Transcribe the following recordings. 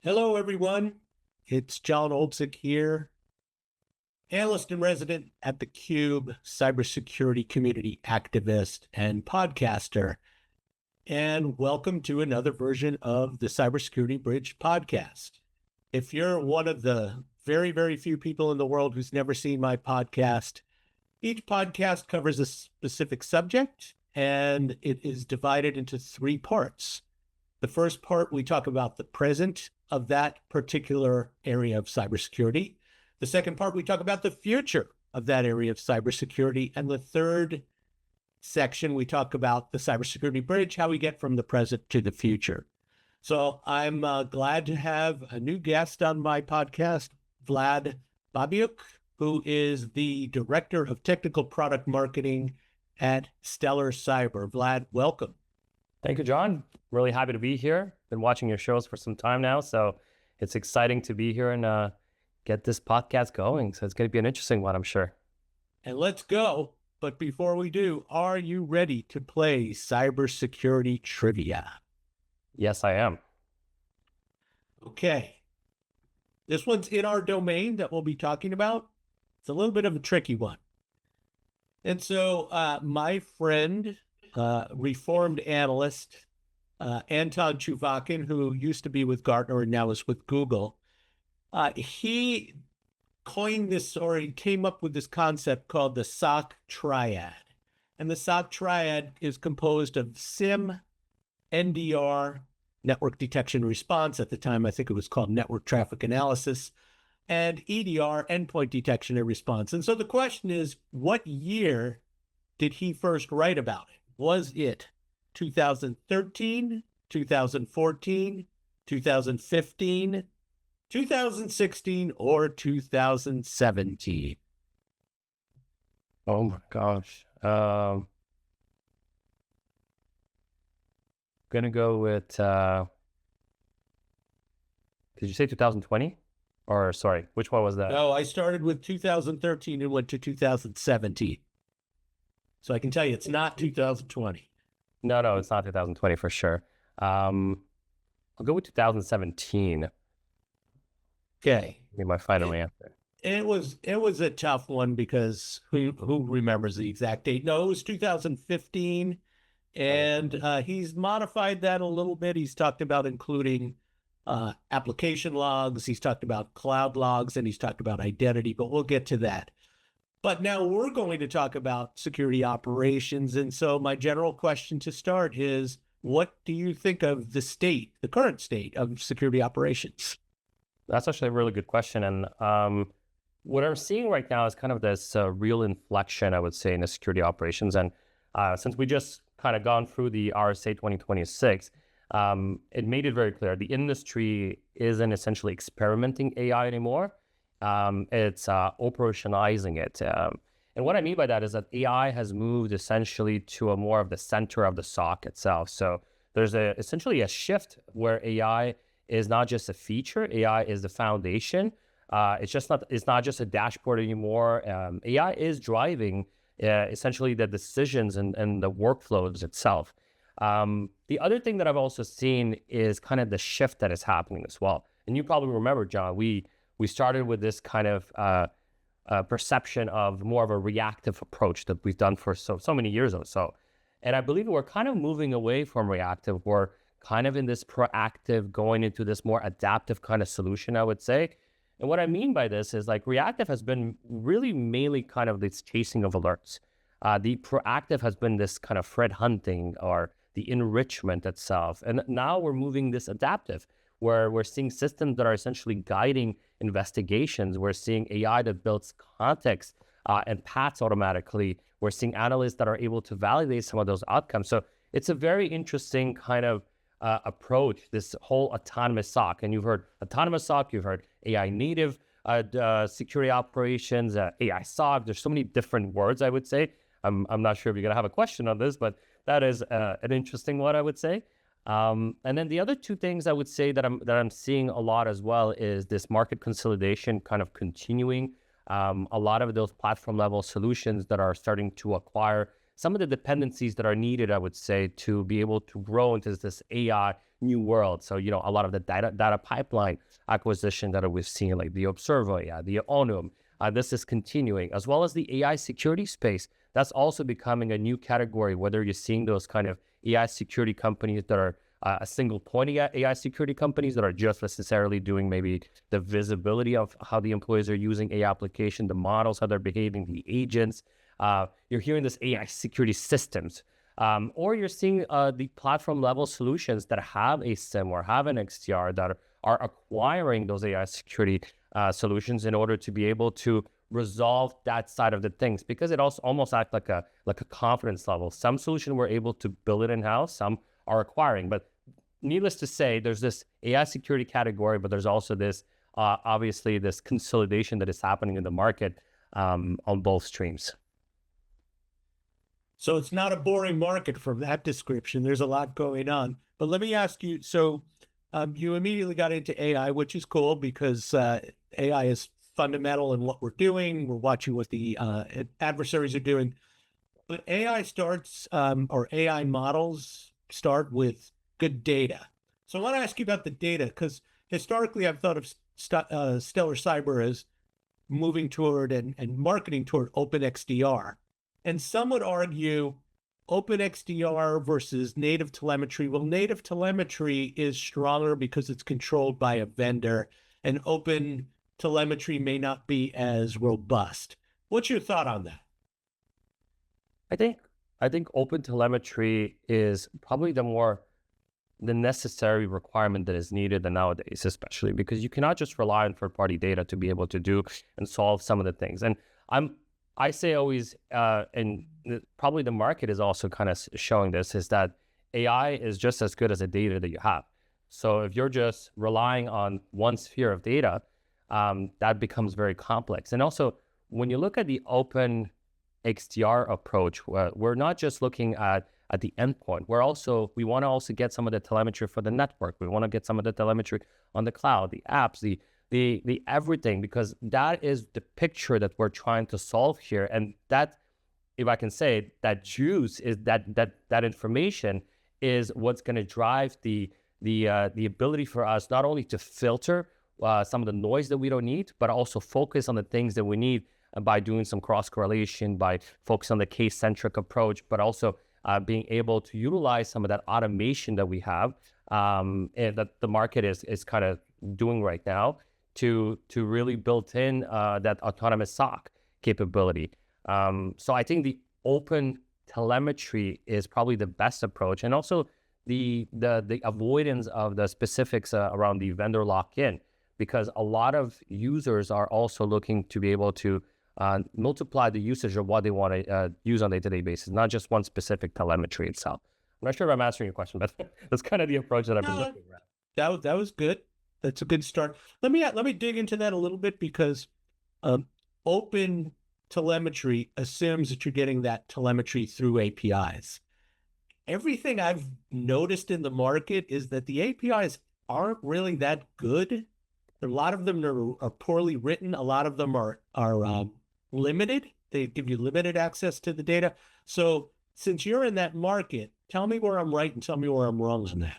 Hello, everyone. It's Jon Oltsik here, analyst and resident at theCUBE, cybersecurity community activist and podcaster. And welcome to another version of the Cybersecurity Bridge podcast. If you're one of the very, very few people in the world who's never seen my podcast, each podcast covers a specific subject, and it is divided into three parts. The first part, we talk about the present of that particular area of cybersecurity. The second part, we talk about the future of that area of cybersecurity. And the third section, we talk about the cybersecurity bridge, how we get from the present to the future. So I'm glad to have a new guest on my podcast, Vlad Babiuk, who is the Director of Technical Product Marketing at Stellar Cyber. Vlad, welcome. Thank you, John. Really happy to be here. Been watching your shows for some time now, so it's exciting to be here and get this podcast going. So it's going to be an interesting one, I'm sure. And let's go. But before we do, are you ready to play cybersecurity trivia? Yes, I am. Okay. This one's in our domain that we'll be talking about. It's a little bit of a tricky one. And so my friend, reformed analyst, Anton Chuvakin, who used to be with Gartner and now is with Google, he coined this, or he came up with this concept called the SOC triad. And the SOC triad is composed of SIM, NDR, network detection response. At the time, I think it was called network traffic analysis, and EDR, endpoint detection and response. And so the question is, what year did he first write about it? Was it 2013, 2014, 2015, 2016, or 2017? Oh my gosh. Gonna go with, did you say 2020? Or sorry, which one was that? No, I started with 2013 and went to 2017. So I can tell you it's not 2020. No, it's not 2020 for sure. I'll go with 2017. Okay. Be my final answer. It was a tough one because who remembers the exact date? No, it was 2015, and he's modified that a little bit. He's talked about including application logs, he's talked about cloud logs, and he's talked about identity, but we'll get to that. But now we're going to talk about security operations. And so my general question to start is, what do you think of the current state of security operations? That's actually a really good question. And what I'm seeing right now is kind of this real inflection, I would say, in the security operations. And since we just kind of gone through the RSA 2026, it made it very clear the industry isn't essentially experimenting AI anymore. It's operationalizing it. And what I mean by that is that AI has moved essentially to a more of the center of the SOC itself. So there's essentially a shift where AI is not just a feature, AI is the foundation. It's not just a dashboard anymore. AI is driving essentially the decisions and the workflows itself. The other thing that I've also seen is kind of the shift that is happening as well. And you probably remember, John, we started with this kind of perception of more of a reactive approach that we've done for so many years or so. And I believe we're kind of moving away from reactive. We're kind of in this proactive, going into this more adaptive kind of solution, I would say. And what I mean by this is like reactive has been really mainly kind of this chasing of alerts. The proactive has been this kind of threat hunting or the enrichment itself. And now we're moving this adaptive, where we're seeing systems that are essentially guiding investigations. We're seeing AI that builds context and paths automatically. We're seeing analysts that are able to validate some of those outcomes. So it's a very interesting kind of approach, this whole autonomous SOC. And you've heard autonomous SOC, you've heard AI native security operations, AI SOC. There's so many different words, I would say. I'm not sure if you're going to have a question on this, but that is an interesting one, I would say. And then the other two things I would say that I'm seeing a lot as well is this market consolidation kind of continuing. A lot of those platform level solutions that are starting to acquire some of the dependencies that are needed, I would say, to be able to grow into this AI new world. So, a lot of the data pipeline acquisition that we've seen, like the Observer AI, the Onum, this is continuing, as well as the AI security space. That's also becoming a new category, whether you're seeing those kind of AI security companies that are a single point AI security companies that are just necessarily doing maybe the visibility of how the employees are using AI application, the models, how they're behaving, the agents. You're hearing this AI security systems, or you're seeing the platform level solutions that have a SIM or have an XDR that are acquiring those AI security solutions in order to be able to resolve that side of the things, because it also almost acts like a confidence level. Some solution we're able to build it in-house, some are acquiring. But needless to say, there's this AI security category, but there's also this obviously this consolidation that is happening in the market on both streams. So it's not a boring market from that description. There's a lot going on. But let me ask you, so you immediately got into AI, which is cool because AI is fundamental in what we're doing. We're watching what the adversaries are doing. But AI starts, or AI models start with good data. So I want to ask you about the data, because historically I've thought of Stellar Cyber as moving toward and marketing toward open XDR. And some would argue open XDR versus native telemetry. Well, native telemetry is stronger because it's controlled by a vendor, and open telemetry may not be as robust. What's your thought on that? I think open telemetry is probably the necessary requirement that is needed nowadays, especially because you cannot just rely on third-party data to be able to do and solve some of the things. And I say always, and probably the market is also kind of showing this, is that AI is just as good as the data that you have. So if you're just relying on one sphere of data, that becomes very complex. And also, when you look at the open XDR approach, we're not just looking at the endpoint. We want to also get some of the telemetry for the network. We want to get some of the telemetry on the cloud, the apps, the everything, because that is the picture that we're trying to solve here. And that, if I can say, that juice is that information is what's going to drive the ability for us not only to filter some of the noise that we don't need, but also focus on the things that we need by doing some cross correlation, by focusing on the case centric approach, but also being able to utilize some of that automation that we have and that the market is kind of doing right now to really build in that autonomous SOC capability. So I think the open telemetry is probably the best approach, and also the avoidance of the specifics around the vendor lock-in, because a lot of users are also looking to be able to multiply the usage of what they want to use on a day-to-day basis, not just one specific telemetry itself. I'm not sure if I'm answering your question, but that's kind of the approach that I've been looking at. That was good. That's a good start. Let me dig into that a little bit, because open telemetry assumes that you're getting that telemetry through APIs. Everything I've noticed in the market is that the APIs aren't really that good. A lot of them are poorly written. A lot of them are limited. They give you limited access to the data. So since you're in that market, tell me where I'm right and tell me where I'm wrong on that.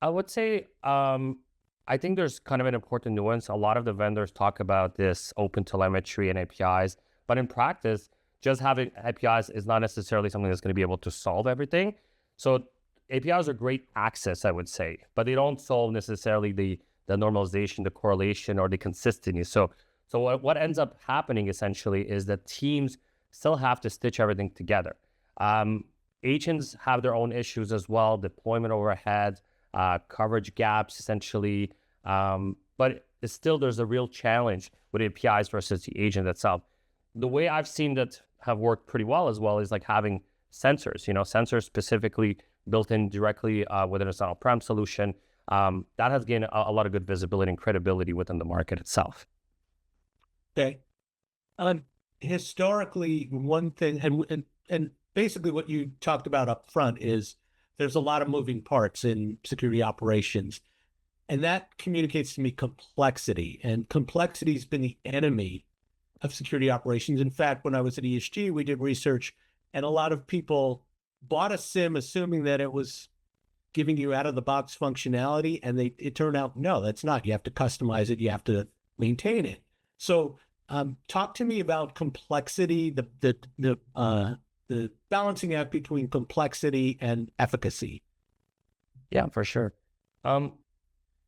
I would say, I think there's kind of an important nuance. A lot of the vendors talk about this open telemetry and APIs, but in practice, just having APIs is not necessarily something that's going to be able to solve everything. So APIs are great access, I would say, but they don't solve necessarily the normalization, the correlation, or the consistency. So what ends up happening essentially is that teams still have to stitch everything together. Agents have their own issues as well, deployment overhead, coverage gaps essentially, but there's a real challenge with APIs versus the agent itself. The way I've seen that have worked pretty well as well is like having sensors, sensors specifically built in directly within a on-prem solution. That has gained a lot of good visibility and credibility within the market itself. Okay. Historically, one thing, and basically what you talked about up front is there's a lot of moving parts in security operations, and that communicates to me complexity, and complexity has been the enemy of security operations. In fact, when I was at ESG, we did research, and a lot of people bought a SIM assuming that it was giving you out of the box functionality, and it turned out, no, that's not. You have to customize it. You have to maintain it. So talk to me about complexity, the balancing act between complexity and efficacy. Yeah, for sure.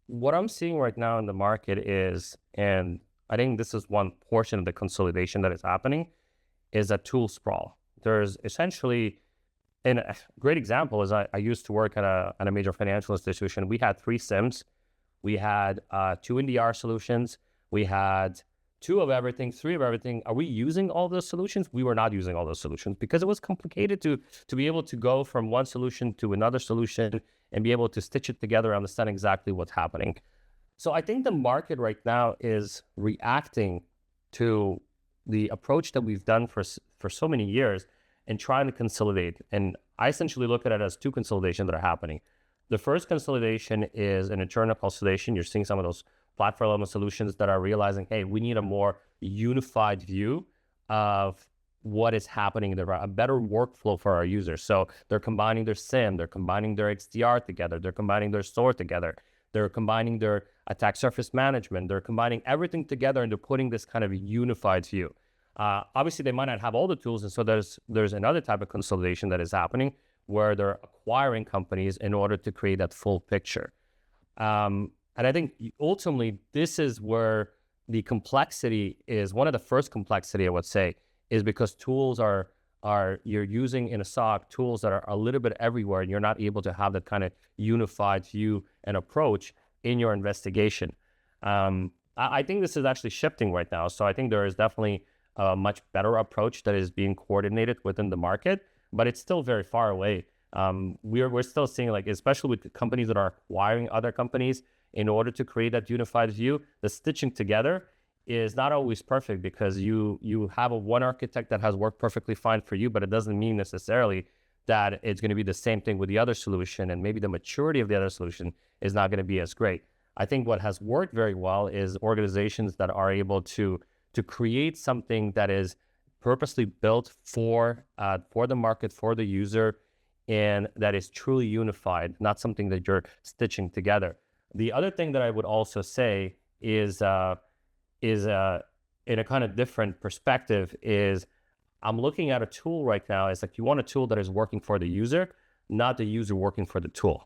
What I'm seeing right now in the market is, and I think this is one portion of the consolidation that is happening, is a tool sprawl. There's essentially, and a great example is I used to work at a major financial institution. We had 3 SIMs. We had 2 NDR solutions. We had 2 of everything, 3 of everything. Are we using all those solutions? We were not using all those solutions because it was complicated to be able to go from one solution to another solution and be able to stitch it together, understand exactly what's happening. So I think the market right now is reacting to the approach that we've done for so many years and trying to consolidate. And I essentially look at it as 2 consolidations that are happening. The first consolidation is an internal consolidation. You're seeing some of those platform level solutions that are realizing, hey, we need a more unified view of what is happening there, a better workflow for our users. So they're combining their SIM, they're combining their XDR together, they're combining their SOAR together, they're combining their attack surface management, they're combining everything together and they're putting this kind of unified view. Obviously, they might not have all the tools, and so there's another type of consolidation that is happening where they're acquiring companies in order to create that full picture. And I think ultimately, this is where the complexity is. One of the first complexity, I would say, is because tools are you're using in a SOC tools that are a little bit everywhere, and you're not able to have that kind of unified view and approach in your investigation. I think this is actually shifting right now. So I think there is definitely a much better approach that is being coordinated within the market, but it's still very far away. We're still seeing, like, especially with the companies that are acquiring other companies in order to create that unified view, the stitching together is not always perfect because you have one architect that has worked perfectly fine for you, but it doesn't mean necessarily that it's going to be the same thing with the other solution, and maybe the maturity of the other solution is not going to be as great. I think what has worked very well is organizations that are able to create something that is purposely built for the market, for the user, and that is truly unified, not something that you're stitching together. The other thing that I would also say is in a kind of different perspective is I'm looking at a tool right now. It's like you want a tool that is working for the user, not the user working for the tool.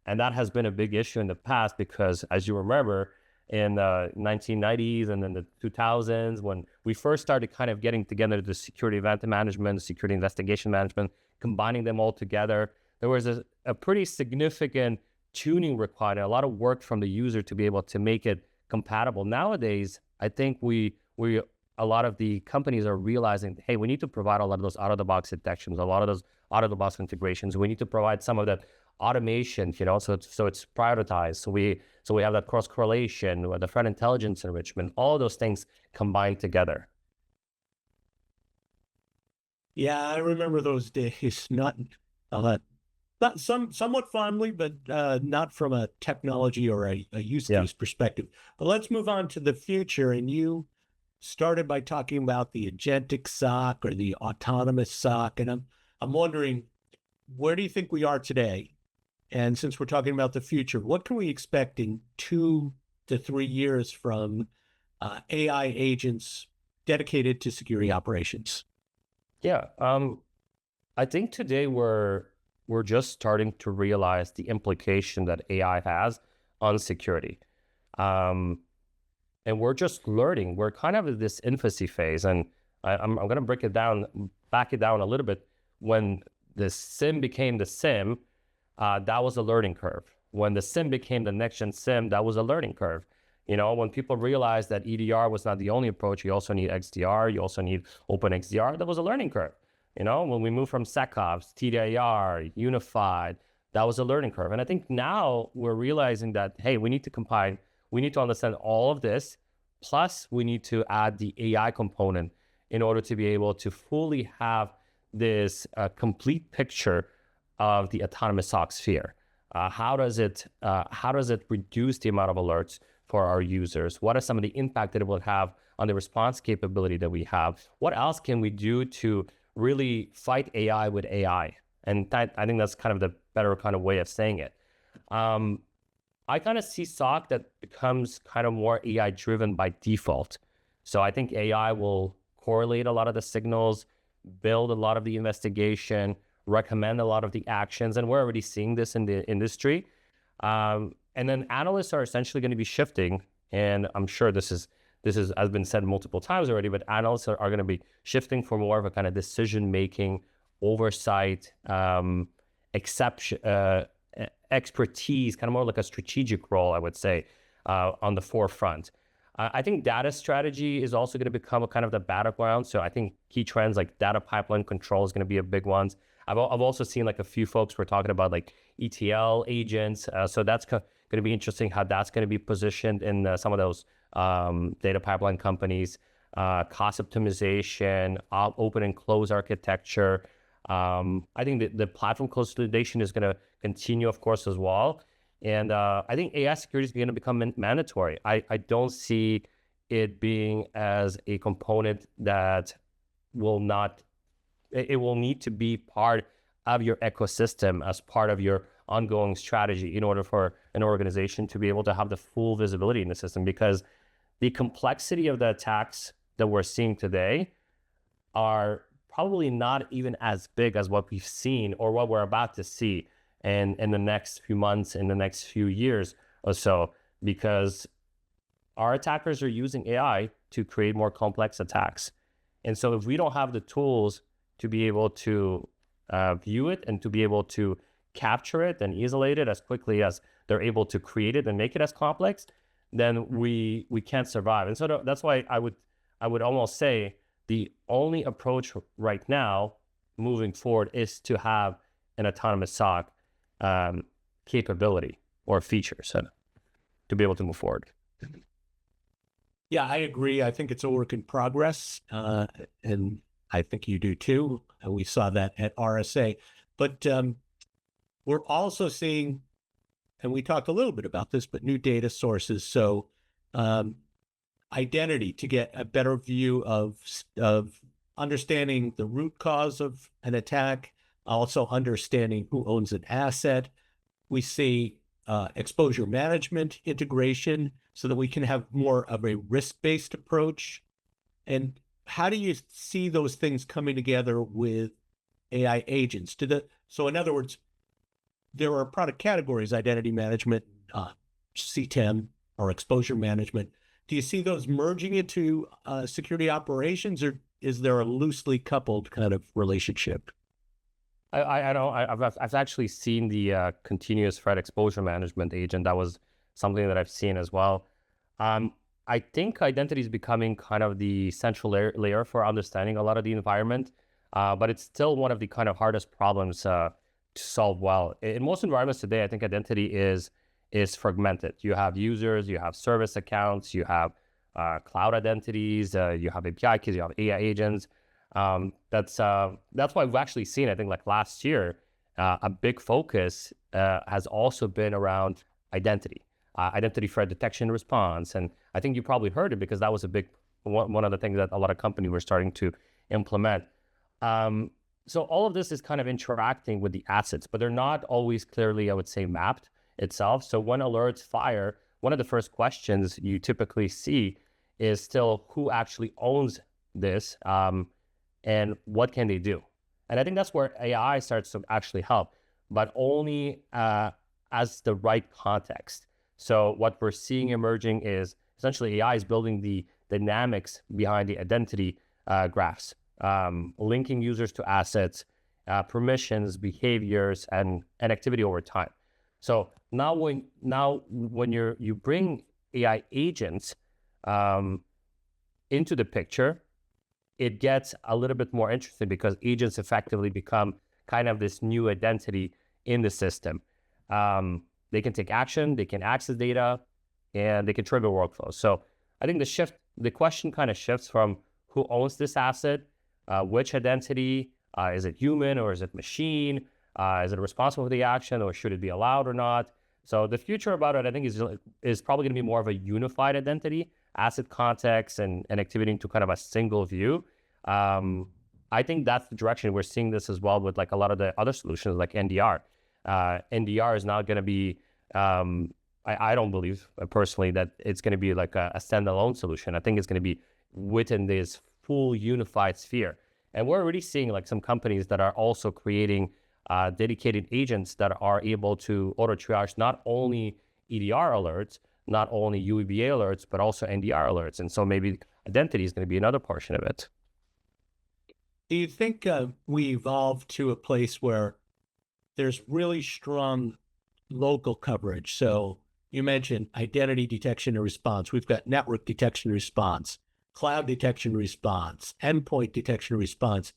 And that has been a big issue in the past because, as you remember, in the 1990s and then the 2000s, when we first started kind of getting together the security event management, security investigation management, combining them all together, there was a pretty significant tuning required, a lot of work from the user to be able to make it compatible. Nowadays, I think a lot of the companies are realizing, hey, we need to provide a lot of those out-of-the-box detections, a lot of those out-of-the-box integrations. We need to provide some of that automation, so it's prioritized. So we have that cross correlation, the threat intelligence enrichment, all those things combined together. Yeah, I remember those days. Not somewhat fondly, but not from a technology or a use case perspective. But let's move on to the future. And you started by talking about the agentic SOC or the autonomous SOC, and I'm wondering, where do you think we are today? And since we're talking about the future, what can we expect in 2 to 3 years from AI agents dedicated to security operations? Yeah, I think today we're just starting to realize the implication that AI has on security. And we're just learning. We're kind of in this infancy phase. And I'm going to back it down a little bit. When the SIM became the SIM, that was a learning curve. When the SIM became the next-gen SIM, that was a learning curve. When people realized that EDR was not the only approach, you also need XDR, you also need Open XDR, that was a learning curve. When we moved from SecOps, TDIR, Unified, that was a learning curve. And I think now we're realizing that, hey, we need to combine, we need to understand all of this, plus we need to add the AI component in order to be able to fully have this complete picture of the autonomous SOC sphere. How does it reduce the amount of alerts for our users? What are some of the impact that it will have on the response capability that we have, what else can we do to really fight AI with AI? And I think that's kind of the better kind of way of saying it. I kind of see SOC that becomes kind of more AI driven by default. So I think AI will correlate a lot of the signals, build a lot of the investigation, recommend a lot of the actions, and we're already seeing this in the industry. And then analysts are essentially going to be shifting, and I'm sure this is has been said multiple times already, but analysts are going to be shifting for more of a kind of decision making, oversight, expertise, kind of more like a strategic role, I would say, on the forefront. I think data strategy is also going to become a kind of the battleground. So I think key trends like data pipeline control is going to be a big one. I've also seen like a few folks were talking about like ETL agents. So that's going to be interesting how that's going to be positioned in some of those data pipeline companies. Cost optimization, open and close architecture. I think the platform consolidation is going to continue, of course, as well. And I think AI security is going to become mandatory. I don't see it being as a component that will not, it will need to be part of your ecosystem as part of your ongoing strategy in order for an organization to be able to have the full visibility in the system, because the complexity of the attacks that we're seeing today are probably not even as big as what we've seen or what we're about to see in the next few months, in the next few years or so, because our attackers are using AI to create more complex attacks. And so if we don't have the tools to be able to view it and to be able to capture it and isolate it as quickly as they're able to create it and make it as complex, then we can't survive. And so that's why I would almost say the only approach right now moving forward is to have an autonomous SOC capability or features to be able to move forward. Yeah, I agree. I think it's a work in progress, and I think you do too. And we saw that at RSA. But we're also seeing, and we talked a little bit about this, but new data sources. So identity, to get a better view of understanding the root cause of an attack, also understanding who owns an asset. We see exposure management integration so that we can have more of a risk-based approach. And how do you see those things coming together with AI agents? So in other words, there are product categories: identity management, CTEM, or exposure management. Do you see those merging into security operations, or is there a loosely coupled kind of relationship? I know I've actually seen the continuous threat exposure management agent. That was something that I've seen as well. I think identity is becoming kind of the central layer for understanding a lot of the environment, but it's still one of the kind of hardest problems to solve well. In most environments today, I think identity is fragmented. You have users, you have service accounts, you have cloud identities, you have API keys, you have AI agents. That's why we've actually seen, I think like last year, a big focus has also been around identity threat detection response. And I think you probably heard it because that was a big one of the things that a lot of companies were starting to implement. So all of this is kind of interacting with the assets, but they're not always clearly, I would say, mapped itself. So when alerts fire, one of the first questions you typically see is still who actually owns this, and what can they do? And I think that's where AI starts to actually help, but only as the right context. So what we're seeing emerging is essentially AI is building the dynamics behind the identity graphs, linking users to assets, permissions, behaviors, and activity over time. So now when you bring AI agents into the picture, it gets a little bit more interesting because agents effectively become kind of this new identity in the system. They can take action, they can access data, and they can trigger workflows. So I think the question kind of shifts from who owns this asset, which identity, is it human or is it machine? Is it responsible for the action, or should it be allowed or not? So the future about it, I think, is probably going to be more of a unified identity asset context and activity into kind of a single view. I think that's the direction we're seeing this as well with like a lot of the other solutions like NDR. NDR is not going to be, I don't believe personally that it's going to be like a standalone solution. I think it's going to be within this full unified sphere. And we're already seeing like some companies that are also creating dedicated agents that are able to auto triage not only EDR alerts, not only UEBA alerts, but also NDR alerts. And so maybe identity is going to be another portion of it. Do you think we evolved to a place where there's really strong local coverage? So you mentioned identity detection and response. We've got network detection and response, cloud detection and response, endpoint detection and response.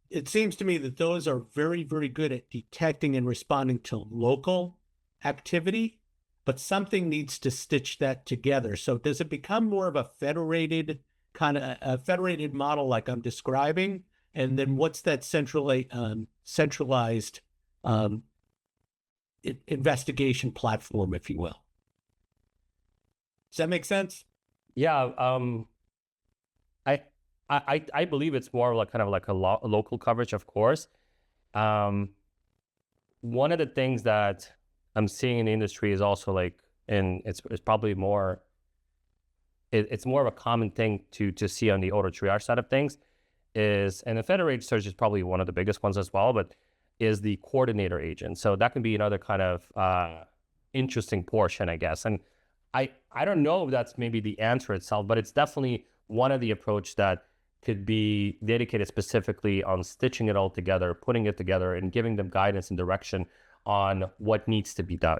It seems to me that those are very, very good at detecting and responding to local activity, but something needs to stitch that together. So does it become more of a federated kind of a federated model like I'm describing? And then what's that centralized investigation platform, if you will? Does that make sense? Yeah, I believe it's more like kind of like a local coverage, of course. One of the things that I'm seeing in the industry is also like, and it's probably more, it's more of a common thing to see on the auto triage side of things is, and the federated search is probably one of the biggest ones as well, but is the coordinator agent. So that can be another kind of interesting portion, I guess. And I don't know if that's maybe the answer itself, but it's definitely one of the approach that could be dedicated specifically on stitching it all together, putting it together, and giving them guidance and direction on what needs to be done.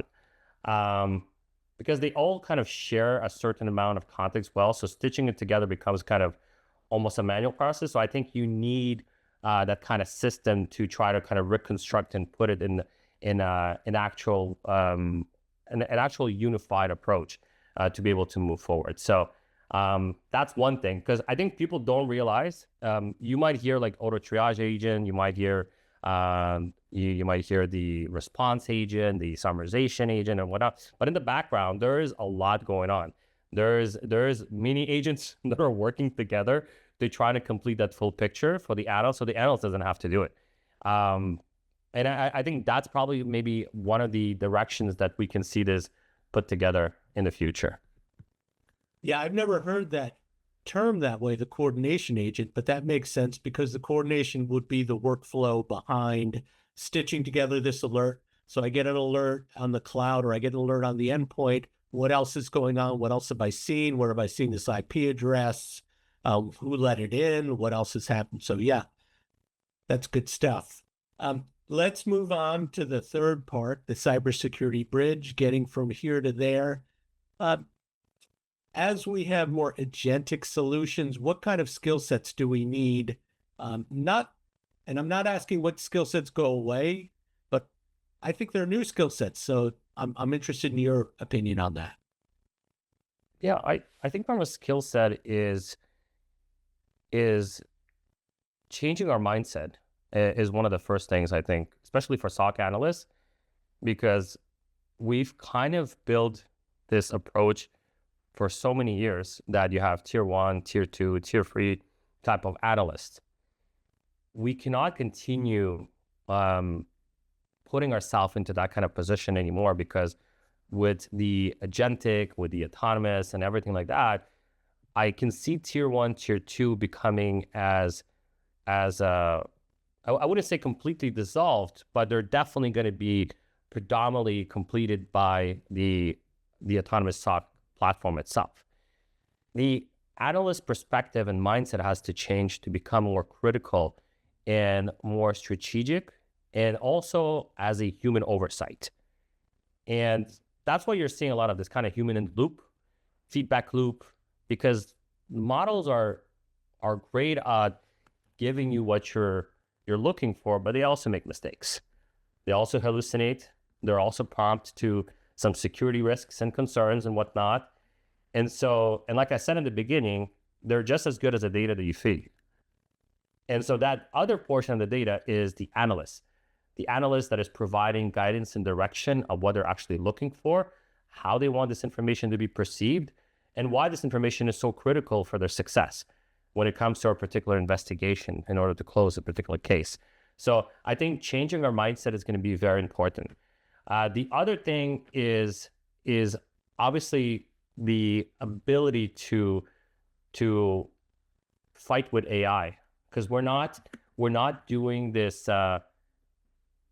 Because they all kind of share a certain amount of context well, so stitching it together becomes kind of almost a manual process. So I think you need that kind of system to try to kind of reconstruct and put it in an actual unified approach to be able to move forward. So that's one thing, because I think people don't realize, you might hear like auto triage agent, you might hear you might hear the response agent, the summarization agent, and whatnot. But in the background, there is a lot going on. There's many agents that are working together to try to complete that full picture for the analyst, so the analyst doesn't have to do it. And I think that's probably maybe one of the directions that we can see this put together in the future. Yeah, I've never heard that term that way, the coordination agent, but that makes sense because the coordination would be the workflow behind stitching together this alert. So I get an alert on the cloud or I get an alert on the endpoint. What else is going on? What else have I seen? Where have I seen this IP address? Who let it in? What else has happened? So yeah, that's good stuff. Let's move on to the third part, the cybersecurity bridge, getting from here to there. As we have more agentic solutions, what kind of skill sets do we need? And I'm not asking what skill sets go away, but I think there are new skill sets. So I'm interested in your opinion on that. Yeah, I think from a skill set is changing our mindset is one of the first things, I think, especially for SOC analysts, because we've kind of built this approach for so many years that you have tier 1, tier 2, tier 3 type of analysts. We cannot continue putting ourselves into that kind of position anymore, because with the agentic, with the autonomous and everything like that, I can see tier 1, tier 2 becoming as I wouldn't say completely dissolved, but they're definitely going to be predominantly completed by the autonomous SOC platform itself. The analyst perspective and mindset has to change to become more critical and more strategic, and also as a human oversight. And that's why you're seeing a lot of this kind of human in loop, feedback loop, because models are great at giving you what you're looking for, but they also make mistakes. They also hallucinate. They're also prompt to some security risks and concerns and whatnot. And so, and like I said in the beginning, they're just as good as the data that you feed. And so that other portion of the data is the analyst that is providing guidance and direction of what they're actually looking for, how they want this information to be perceived, and why this information is so critical for their success when it comes to a particular investigation in order to close a particular case. So I think changing our mindset is going to be very important. The other thing is obviously the ability to fight with AI, because we're not doing this.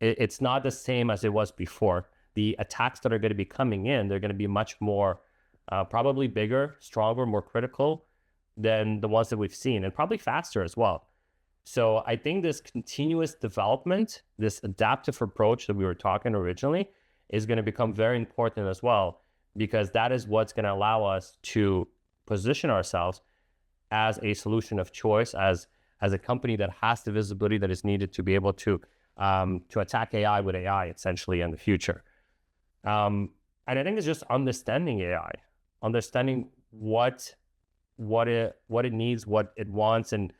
It's not the same as it was before. The attacks that are going to be coming in, they're going to be much more, probably bigger, stronger, more critical than the ones that we've seen, and probably faster as well. So I think this continuous development, this adaptive approach that we were talking originally, is going to become very important as well, because that is what's going to allow us to position ourselves as a solution of choice, as a company that has the visibility that is needed to be able to attack AI with AI essentially in the future. And I think it's just understanding AI, understanding what it needs, what it wants, and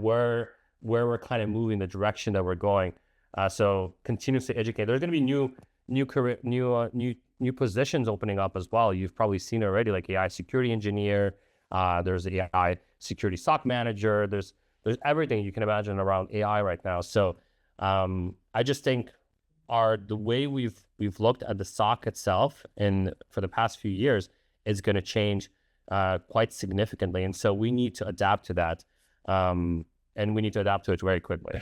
where we're kind of moving, the direction that we're going. So continuously educate. There's going to be new positions opening up as well. You've probably seen already, like AI security engineer. There's AI security SOC manager. There's everything you can imagine around AI right now. So I just think the way we've looked at the SOC itself and for the past few years is going to change quite significantly, and so we need to adapt to that, and we need to adapt to it very quickly.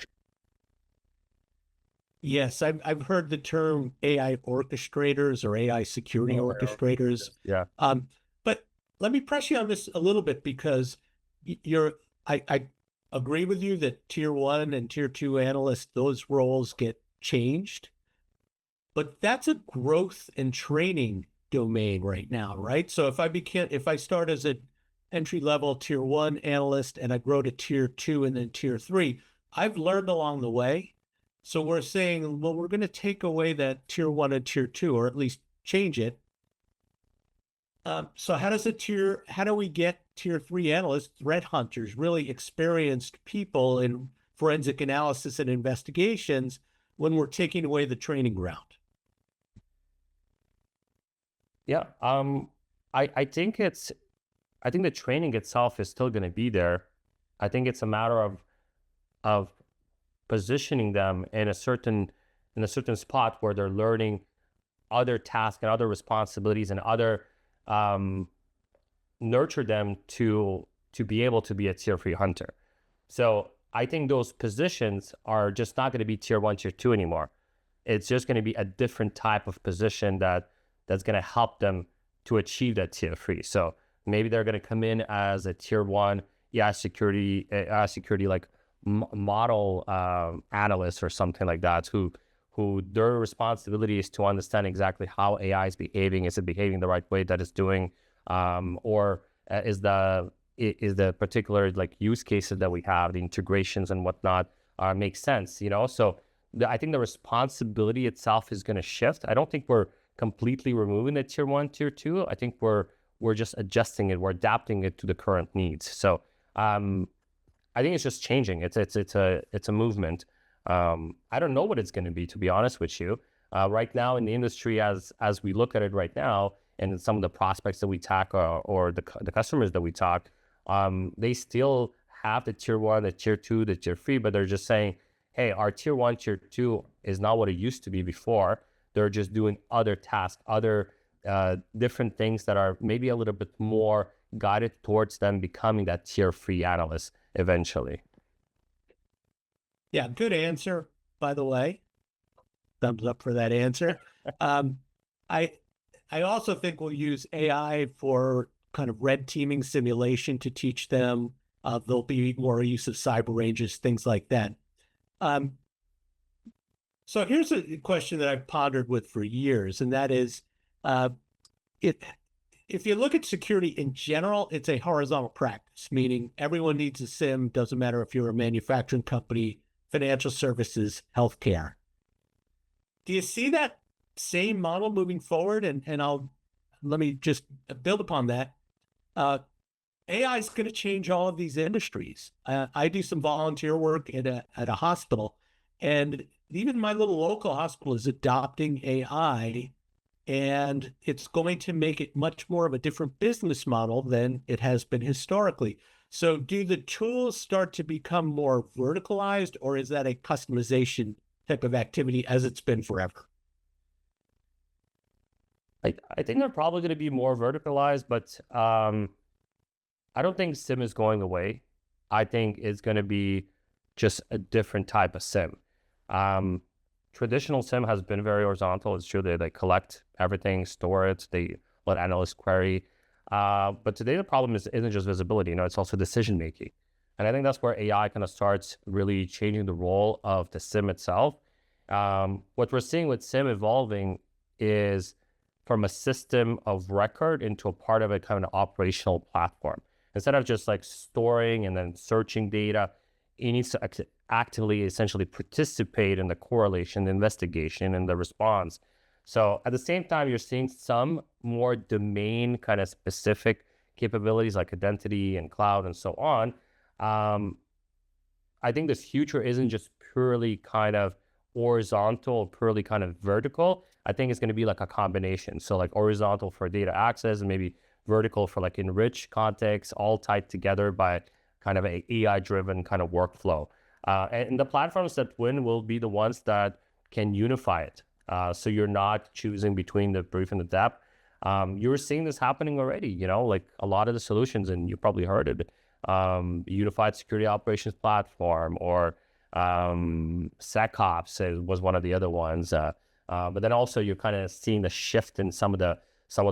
Yes, I've heard the term AI orchestrators or AI security orchestrators. Yeah. But let me press you on this a little bit, because I agree with you that tier 1 and tier 2 analysts, those roles get changed. But that's a growth and training domain right now, right? So if I start as an entry-level tier 1 analyst and I grow to tier 2 and then tier 3, I've learned along the way. So we're saying, well, we're going to take away that tier 1 and tier 2, or at least change it. So how do we get tier 3 analysts, threat hunters, really experienced people in forensic analysis and investigations, when we're taking away the training ground? Yeah. I think the training itself is still going to be there. I think it's a matter of positioning them in a certain spot where they're learning other tasks and other responsibilities and other nurture them to be able to be a tier 3 hunter. So I think those positions are just not going to be tier 1, tier 2 anymore. It's just going to be a different type of position that's going to help them to achieve that tier 3. So maybe they're going to come in as a tier 1 security like model analyst or something like that, who their responsibility is to understand exactly how AI is behaving. Is it behaving the right way that it's doing, or is the particular like use cases that we have, the integrations and whatnot, make sense? So I think the responsibility itself is going to shift. I don't think we're completely removing the tier 1, tier 2. I think we're just adjusting it. We're adapting it to the current needs. So I think it's just changing. It's a movement. I don't know what it's going to be, to be honest with you. Right now in the industry, as we look at it right now, and some of the prospects that we talk or the customers that we talk, they still have the tier 1, the tier 2, the tier 3, but they're just saying, hey, our tier 1, tier 2 is not what it used to be before. They're just doing other tasks, other different things that are maybe a little bit more guided towards them becoming that tier 3 analyst eventually. Yeah, good answer, by the way. Thumbs up for that answer. I also think we'll use AI for kind of red teaming simulation to teach them. There'll be more use of cyber ranges, things like that. So here's a question that I've pondered with for years, and that is, if you look at security in general, it's a horizontal practice, meaning everyone needs a SIM. Doesn't matter if you're a manufacturing company, financial services, healthcare. Do you see that same model moving forward? And let me just build upon that. AI is going to change all of these industries. I do some volunteer work at a hospital, and even my little local hospital is adopting AI and it's going to make it much more of a different business model than it has been historically. So do the tools start to become more verticalized, or is that a customization type of activity as it's been forever? I think they're probably going to be more verticalized, but I don't think SIM is going away. I think it's going to be just a different type of SIM. Um, Traditional SIM has been very horizontal. It's true they collect everything, store it, they let analysts query. But today the problem isn't just visibility, it's also decision making. And I think that's where AI kind of starts really changing the role of the SIM itself. What we're seeing with SIM evolving is from a system of record into a part of a kind of operational platform. Instead of just like storing and then searching data, it needs to actively essentially participate in the correlation, the investigation, and the response. So at the same time, you're seeing some more domain kind of specific capabilities like identity and cloud and so on. I think the future isn't just purely kind of horizontal or purely kind of vertical. I think it's going to be like a combination. So like horizontal for data access and maybe vertical for like enriched context, all tied together by kind of a AI-driven kind of workflow. And the platforms that win will be the ones that can unify it. So you're not choosing between the brief and the depth. You're seeing this happening already, like a lot of the solutions, and you probably heard it, Unified Security Operations Platform or SecOps was one of the other ones. But then also you're kind of seeing the shift in some of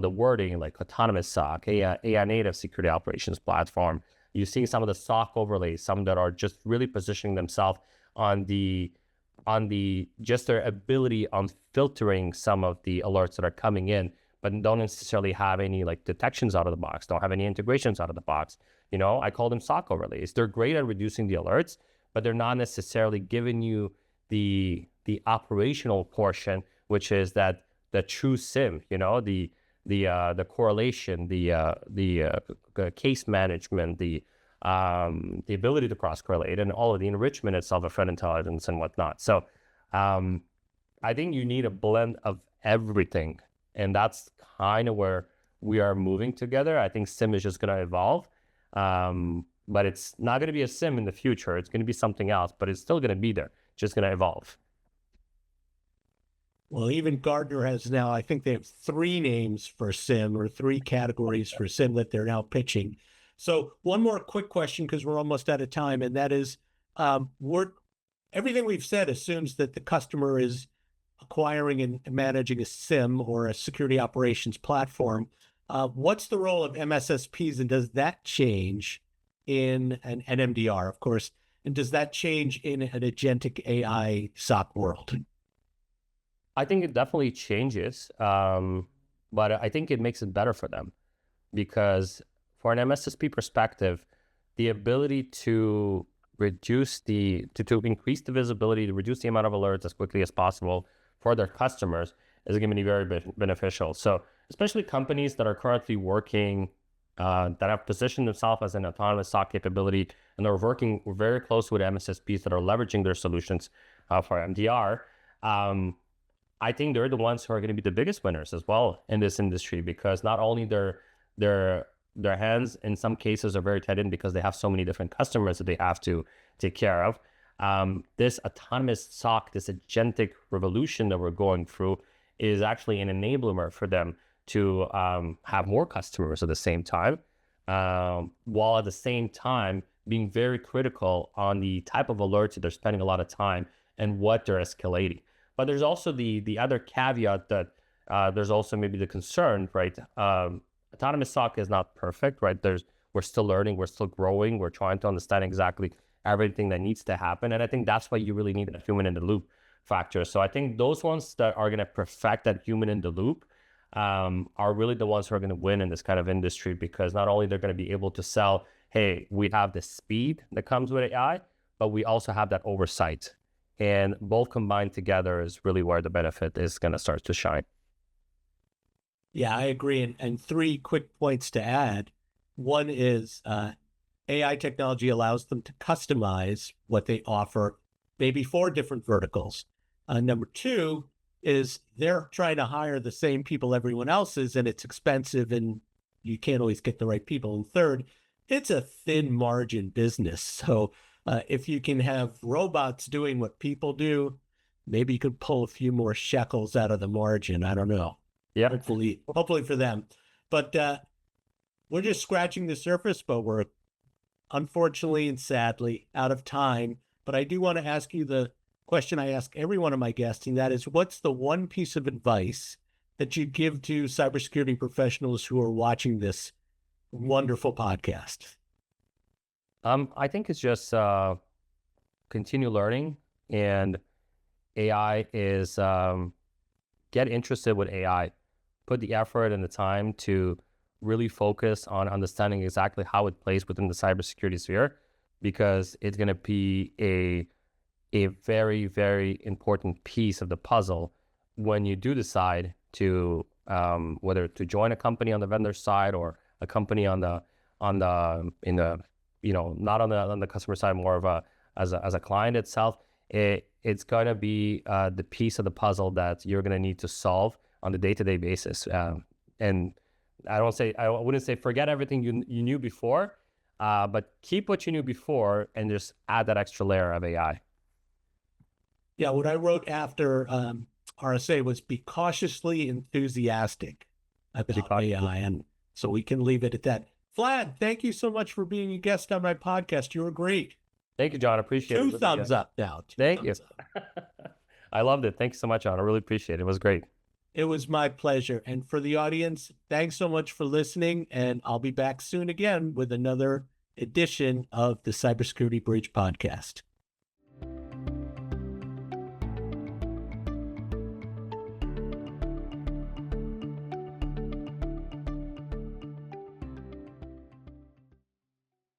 the wording, like autonomous SOC, AI native security operations platform. You're seeing some of the SOC overlays, some that are just really positioning themselves on the just their ability on filtering some of the alerts that are coming in, but don't necessarily have any like detections out of the box, don't have any integrations out of the box. I call them SOC overlays. They're great at reducing the alerts, but they're not necessarily giving you the operational portion, which is that the true SIM, the correlation, the case management, the ability to cross correlate, and all of the enrichment itself of threat intelligence and whatnot. So I think you need a blend of everything, and that's kind of where we are moving together. I think SIM is just going to evolve, but it's not going to be a SIM in the future. It's going to be something else, but it's still going to be there, just going to evolve. Well, even Gartner has now, I think they have 3 names for SIM, or 3 categories for SIM that they're now pitching. So one more quick question, because we're almost out of time, and that is, everything we've said assumes that the customer is acquiring and managing a SIM or a security operations platform. What's the role of MSSPs, and does that change in an MDR, of course, and does that change in an agentic AI SOC world? I think it definitely changes, but I think it makes it better for them, because for an MSSP perspective, the ability to reduce to increase the visibility, to reduce the amount of alerts as quickly as possible for their customers is going to be very beneficial. So especially companies that are currently working, that have positioned themselves as an autonomous SOC capability, and they're working very close with MSSPs that are leveraging their solutions for MDR. I think they're the ones who are going to be the biggest winners as well in this industry, because not only their hands in some cases are very tied in because they have so many different customers that they have to take care of. This autonomous SOC, this agentic revolution that we're going through, is actually an enabler for them to have more customers at the same time, while at the same time being very critical on the type of alerts that they're spending a lot of time and what they're escalating. But there's also the other caveat that there's also maybe the concern, right? Autonomous SOC is not perfect, right? We're still learning, we're still growing, we're trying to understand exactly everything that needs to happen. And I think that's why you really need that human in the loop factor. So I think those ones that are going to perfect that human in the loop are really the ones who are going to win in this kind of industry, because not only they're going to be able to sell, hey, we have the speed that comes with AI, but we also have that oversight. And both combined together is really where the benefit is going to start to shine. Yeah, I agree. And 3 quick points to add. One is AI technology allows them to customize what they offer, maybe for different verticals. Number 2, is they're trying to hire the same people everyone else is, and it's expensive and you can't always get the right people. And third, it's a thin margin business. So if you can have robots doing what people do, maybe you could pull a few more shekels out of the margin. I don't know. Yeah. Hopefully for them. But we're just scratching the surface, but we're unfortunately and sadly out of time. But I do want to ask you the question I ask every one of my guests, and that is, what's the one piece of advice that you give to cybersecurity professionals who are watching this wonderful podcast? I think it's just continue learning, and AI is get interested with AI. Put the effort and the time to really focus on understanding exactly how it plays within the cybersecurity sphere, because it's going to be a very, very important piece of the puzzle when you do decide to whether to join a company on the vendor side or a company on the not on the customer side, more of a as a client itself. It's going to be the piece of the puzzle that you're going to need to solve on the day-to-day basis. And I wouldn't say forget everything you knew before, but keep what you knew before and just add that extra layer of AI. Yeah, what I wrote after RSA was be cautiously enthusiastic about AI, and so we can leave it at that. Vlad, thank you so much for being a guest on my podcast. You were great. Thank you, John. Appreciate it. Two thumbs up now. Thank you. I loved it. Thanks so much, John. I really appreciate it. It was great. It was my pleasure. And for the audience, thanks so much for listening. And I'll be back soon again with another edition of the Cybersecurity Bridge podcast.